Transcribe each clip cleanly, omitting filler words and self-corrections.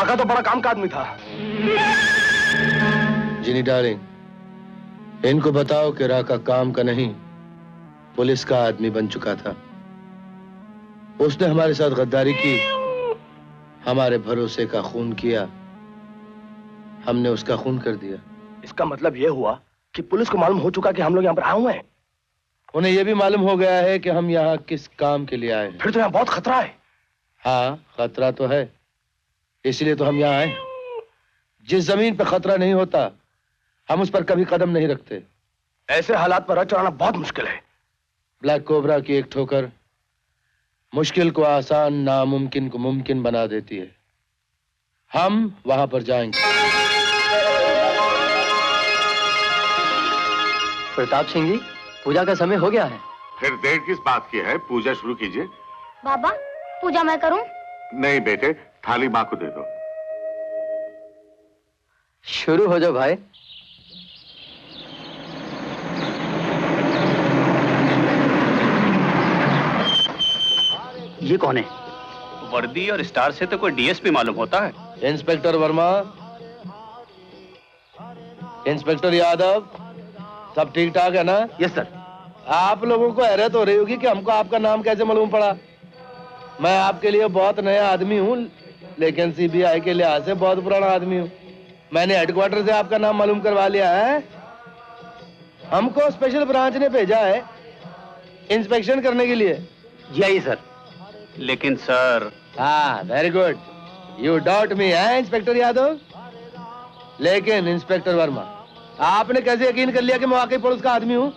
काका तो बड़ा काम का आदमी था। जिनी डार्लिंग, इनको बताओ कि राका काम का नहीं, पुलिस का आदमी बन चुका था। उसने हमारे साथ गद्दारी की, हमारे भरोसे का खून किया, हमने उसका खून कर दिया। इसका मतलब यह हुआ कि पुलिस को मालूम हो चुका कि हम लोग यहाँ पर आए हुए हैं। उन्हें यह भी मालूम हो गया है कि हम यहाँ किस काम के लिए आए हैं। फिर तो यहाँ बहुत खतरा है। हाँ, खतरा तो है, इसलिए तो हम यहाँ आए। जिस जमीन पर खतरा नहीं होता, हम उस पर कभी कदम नहीं रखते। ऐसे हालात पर चढ़ना बहुत मुश्किल है। ब्लैक कोबरा की एक ठोकर मुश्किल को आसान, नामुमकिन को मुमकिन बना देती है। हम वहां पर जाएंगे। प्रताप सिंह जी, पूजा का समय हो गया है। फिर देर किस बात की है, पूजा शुरू कीजिए। बाबा, पूजा मैं करूं? नहीं बेटे, थाली माँ को दे दो। शुरू हो जाओ भाई। ये कौन है? वर्दी और स्टार से तो कोई डीएसपी मालूम होता है। इंस्पेक्टर वर्मा, इंस्पेक्टर यादव, सब ठीक ठाक है ना? Yes sir. आप लोगों को हैरत हो रही होगी कि हमको आपका नाम कैसे मालूम पड़ा। मैं आपके लिए बहुत नया आदमी हूँ, लेकिन सीबीआई के लिहाज से बहुत पुराना आदमी हूँ। मैंने हेडक्वार्टर से आपका नाम मालूम करवा लिया है। हमको स्पेशल ब्रांच ने भेजा है इंस्पेक्शन करने के लिए। जी आइए सर। लेकिन सर। हाँ, वेरी गुड, यू डाउट मी है इंस्पेक्टर यादव। लेकिन इंस्पेक्टर वर्मा, आपने कैसे यकीन कर लिया कि मैं वाकई पुलिस का आदमी हूँ?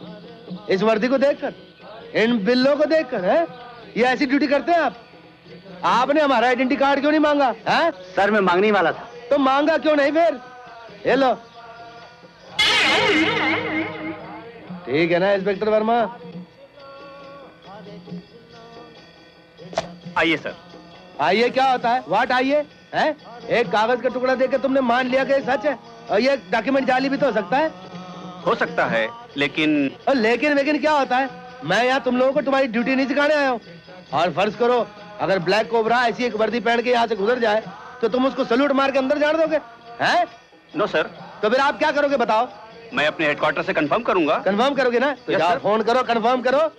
इस वर्दी को देखकर, इन बिल्लों को देखकर, है? ये ऐसी ड्यूटी करते हैं आप? आपने हमारा आइडेंटिटी कार्ड क्यों नहीं मांगा है? सर मैं मांगने वाला था। तो मांगा क्यों नहीं फिर? ये लो। ठीक है ना इंस्पेक्टर वर्मा? आइए सर। आइए क्या होता है? व्हाट आइए? हैं? एक कागज का टुकड़ा देकर तुमने मान लिया कि ये सच है, और ये डॉक्यूमेंट जाली भी तो हो सकता है। हो सकता है, लेकिन। और लेकिन क्या होता है? मैं यहाँ तुम लोगों को तुम्हारी ड्यूटी नहीं सिखाने आया हूँ। और फर्ज करो अगर ब्लैक कोबरा ऐसी एक वर्दी पहन के यहाँ से गुजर जाए तो तुम उसको सल्यूट मार के अंदर जान दोगे? हैं? No sir. तो फिर आप क्या करोगे बताओ? मैं अपने हेडक्वार्टर से कंफर्म करूंगा। कंफर्म करोगे ना? तो जाओ फोन करो, कंफर्म करो।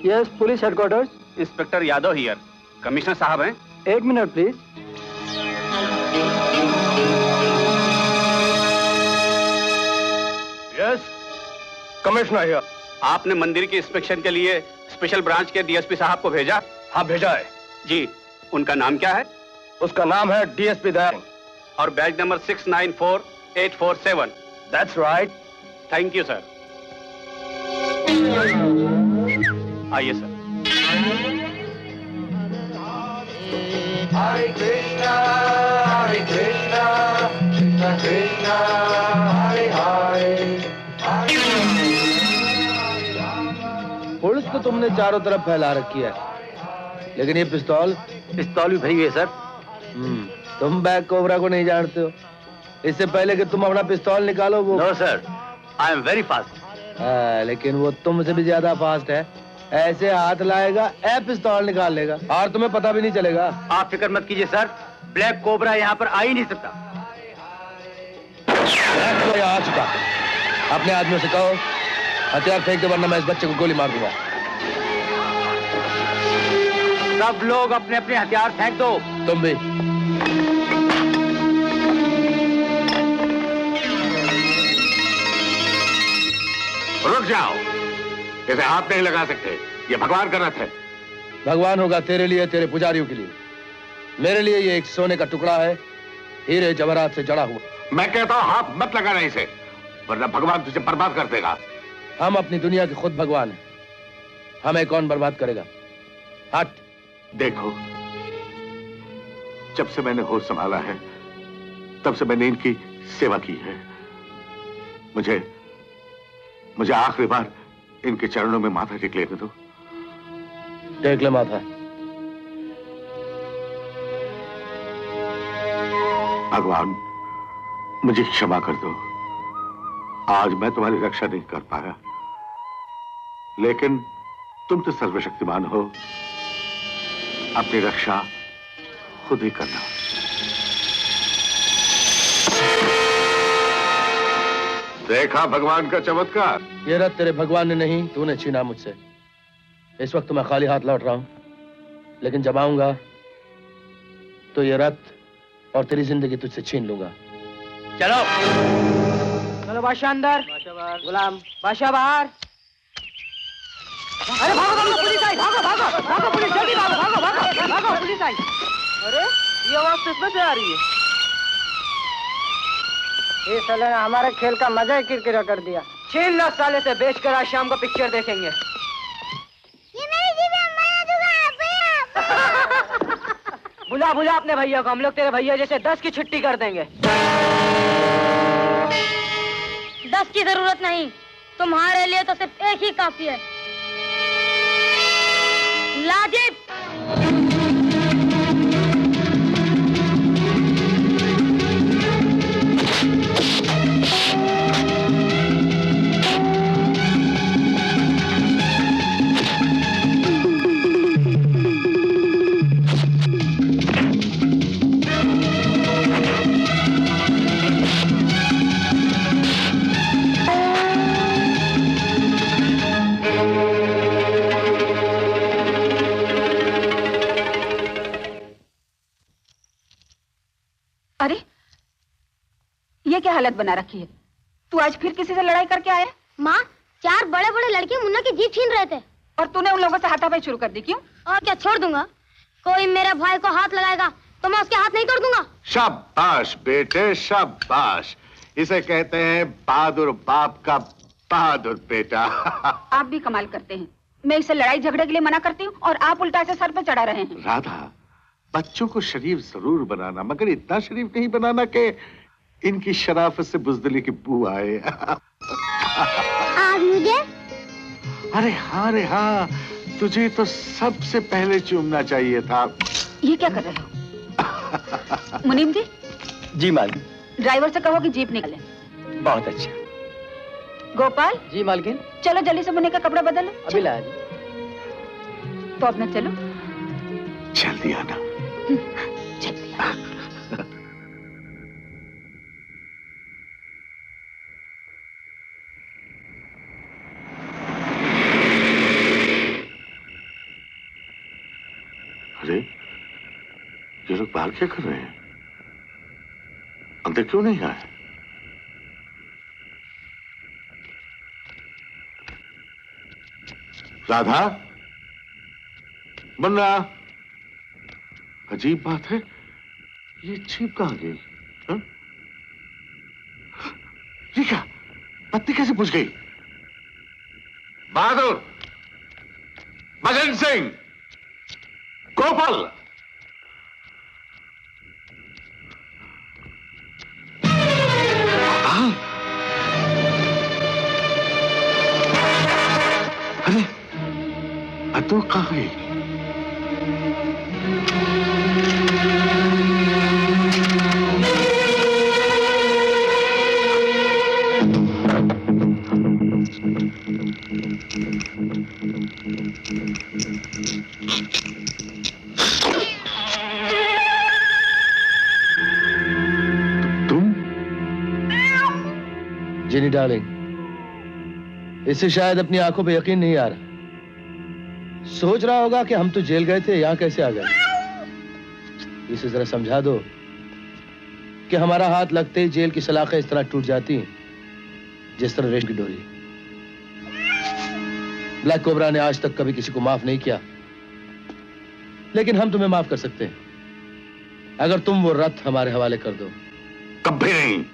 Yes, police headquarters. Inspector Yadav here. Commissioner साहब हैं। एक minute please. Yes, commissioner here. आपने मंदिर की इंस्पेक्शन के लिए स्पेशल ब्रांच के डीएसपी साहब को भेजा? हाँ भेजा है। जी, उनका नाम क्या है? उसका नाम है डीएसपी दयाल। और batch number 694847। That's right. Thank you sir. आइए sir. Hare Krishna, Hare Krishna, Krishna Krishna, Hare Hare, Hare police तो तुमने चारों तरफ फैला रखी है, लेकिन ये पिस्तौल भी भरी हुई है सर। तुम ब्लैक कोबरा को नहीं जानते हो। इससे पहले कि तुम अपना पिस्तौल निकालो वो। No sir, I am very fast. लेकिन वो तुमसे भी ज्यादा फास्ट है। ऐसे हाथ लाएगा, पिस्तौल निकाल लेगा और तुम्हें पता भी नहीं चलेगा। आप फिक्र मत कीजिए सर, ब्लैक कोबरा यहाँ पर आ ही नहीं सकता। आ चुका। अपने आदमियों से कहो हथियार फेंक दो, वरना मैं इस बच्चे को गोली मार दूंगा। सब लोग अपने अपने हथियार फेंक दो। तुम भी। रुक जाओ, इसे हाथ नहीं लगा सकते, ये भगवान का रथ है। भगवान होगा तेरे लिए, तेरे पुजारियों के लिए। मेरे लिए ये एक सोने का टुकड़ा है, हीरे जवाहरात से जड़ा हुआ। मैं कहता हूँ हाथ मत लगाना इसे, वरना भगवान तुझे बर्बाद कर देगा। हम अपनी दुनिया के खुद भगवान हैं, हमें कौन बर्बाद करेगा? हट। देखो, जब से मैंने होश संभाला है तब से मैंने इनकी सेवा की है। मुझे आखिरी बार इनके चरणों में माथा टेक लेने दो। टेक ले माथा। भगवान मुझे क्षमा कर दो, आज मैं तुम्हारी रक्षा नहीं कर पाया, लेकिन तुम तो सर्वशक्तिमान हो, अपनी रक्षा खुद ही करना। देखा भगवान का चमत्कार। ये रथ तेरे भगवान ने नहीं, तूने छीना मुझसे। इस वक्त मैं खाली हाथ लौट रहा हूं, लेकिन जब आऊंगा तो ये रथ और तेरी जिंदगी तुझसे छीन लूंगा। चलो चलो बादशाह अंदर, गुलाम बादशाह बाहर। अरे भागो भागो, पुलिस आई, भागो भागो भागो, पुलिस जल्दी भागो भागो भागो भागो, पुलिस आई। अरे ये आवाज किसमें से आ रही है? ये साले ने हमारे खेल का मजा ही किरकिरा कर दिया। छीन लो साले से, बेचकर आज शाम को पिक्चर देखेंगे। ये मेरी जीभ है, मैं दूंगा। बुला बुला अपने भैया को, हम लोग तेरे भैया जैसे 10 की छुट्टी कर देंगे। 10 की जरूरत नहीं, तुम्हारे लिए तो सिर्फ एक ही काफी है। लाजिब। अरे ये क्या हालत बना रखी है? तू आज फिर किसी से लड़ाई करके आया? माँ, 4 बड़े बड़े लड़के मुन्ना की जीप छीन रहे थे। और तूने उन लोगों से हाथापाई शुरू कर दी, क्यों? और क्या, छोड़ दूंगा? कोई मेरे भाई को हाथ लगाएगा तो मैं उसके हाथ नहीं कर दूंगा। शाबाश बेटे शाबाश, इसे कहते हैं बहादुर बाप का बहादुर बेटा। आप भी कमाल करते हैं। मैं इसे लड़ाई झगड़े के लिए मना करती हूँ और आप उल्टा से सर पे चढ़ा रहे हैं। राधा, बच्चों को शरीफ जरूर बनाना, मगर इतना शरीफ नहीं बनाना कि इनकी शराफत से बुजदिली की बू आए। आज मुझे? अरे हाँ, तुझे तो सबसे पहले चूमना चाहिए था। ये क्या कर रहे हो? मुनीम जी। जी मालकिन। ड्राइवर से कहो कि जीप निकाले। बहुत अच्छा। गोपाल। जी मालकिन। चलो जल्दी से मुन्ने का कपड़ा बदलो। अभी लाया जी। तो अपने चलो। जल्दी आना। जल्दी आना। अरे ये लोग बाहर क्या कर रहे हैं? अंदर क्यों नहीं आए? राधा, मुन्ना, अजीब बात है, ये जीप कहां गई? हाँ? ये क्या, पत्ती कैसे बुझ गई? बहादुर, मदन सिंह, गोपाल, अरे अतुल कहाँ गई? तुम? जेनी डार्लिंग, इसे शायद अपनी आंखों पे यकीन नहीं आ रहा। सोच रहा होगा कि हम तो जेल गए थे, यहां कैसे आ गए। इसे जरा समझा दो कि हमारा हाथ लगते ही जेल की सलाखें इस तरह टूट जाती हैं जिस तरह रेशम की डोरी। ब्लैक कोबरा ने आज तक कभी किसी को माफ नहीं किया, लेकिन हम तुम्हें माफ कर सकते हैं अगर तुम वो रथ हमारे हवाले कर दो। कभी नहीं।